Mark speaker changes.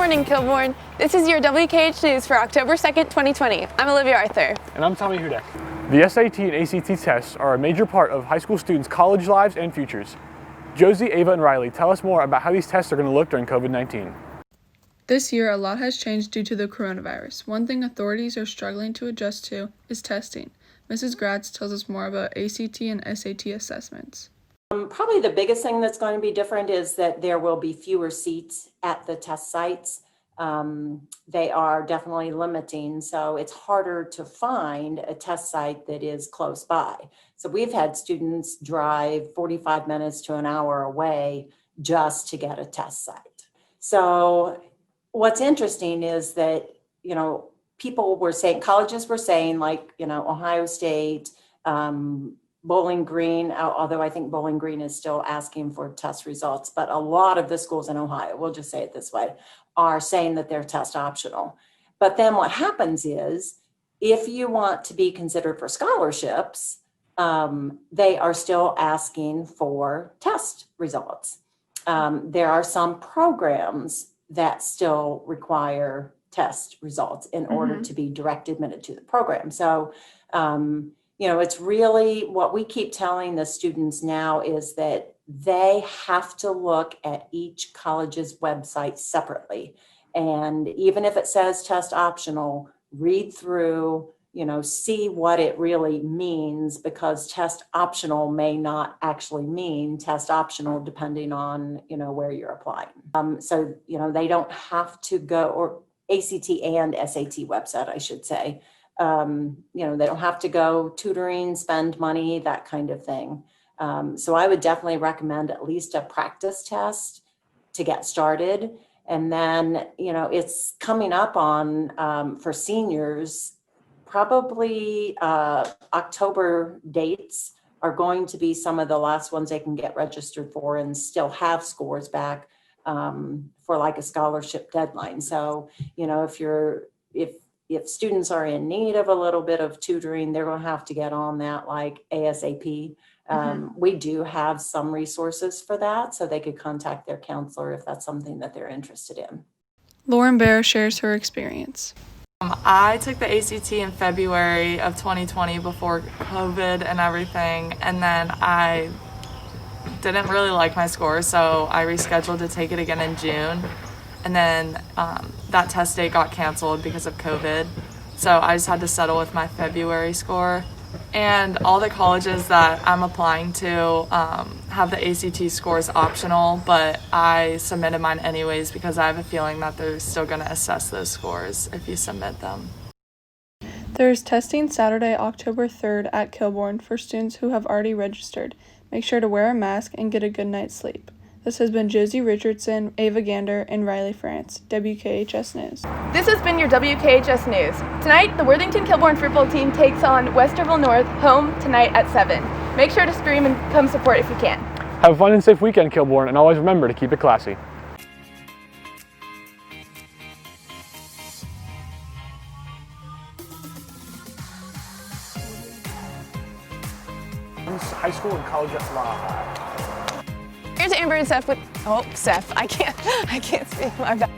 Speaker 1: morning, Kilbourne. This is your WKH News for October 2nd, 2020. I'm Olivia Arthur.
Speaker 2: And I'm Tommy Hudek. The SAT and ACT tests are a major part of high school students' college lives and futures. Josie, Ava, and Riley tell us more about how these tests are going to look during COVID-19.
Speaker 3: This year, a lot has changed due to the coronavirus. One thing authorities are struggling to adjust to is testing. Mrs. Gratz tells us more about ACT and SAT assessments.
Speaker 4: Probably the biggest thing that's going to be different is that there will be fewer seats at the test sites. They are definitely limiting, so it's harder to find a test site that is close by. So we've had students drive 45 minutes to an hour away just to get a test site. So what's interesting is that, people were saying, colleges were saying, like, Ohio State, Bowling Green, although I think Bowling Green is still asking for test results, but a lot of the schools in Ohio, we'll just say it this way, are saying that they're test optional. But then what happens is, if you want to be considered for scholarships, they are still asking for test results. There are some programs that still require test results in order to be direct admitted to the program. So, it's really what we keep telling the students now is that they have to look at each college's website separately. And even if it says test optional, read through, see what it really means, because test optional may not actually mean test optional depending on, where you're applying. So, they don't have to go, or ACT and SAT website, I should say. They don't have to go tutoring, spend money, that kind of thing. So I would definitely recommend at least a practice test to get started. And then, it's coming up on, for seniors, probably October dates are going to be some of the last ones they can get registered for and still have scores back for like a scholarship deadline. So, if students are in need of a little bit of tutoring, they're going to have to get on that like ASAP. We do have some resources for that, so they could contact their counselor if that's something that they're interested in.
Speaker 3: Lauren Bear shares her experience.
Speaker 5: I took the ACT in February of 2020 before COVID and everything, and then I didn't really like my score, so I rescheduled to take it again in June. And then that test date got canceled because of COVID. So I just had to settle with my February score. And all the colleges that I'm applying to have the ACT scores optional, but I submitted mine anyways because I have a feeling that they're still going to assess those scores if you submit them.
Speaker 3: There's testing Saturday, October 3rd at Kilbourne for students who have already registered. Make sure to wear a mask and get a good night's sleep. This has been Josie Richardson, Ava Gander, and Riley France, WKHS News.
Speaker 1: This has been your WKHS News. Tonight, the Worthington-Kilbourne football team takes on Westerville North home tonight at 7. Make sure to stream and come support if you can.
Speaker 2: Have a fun and safe weekend, Kilbourne, and always remember to keep it classy. High school and college law.
Speaker 1: Here's Amber and Seth with, Seth, I can't speak, my bad.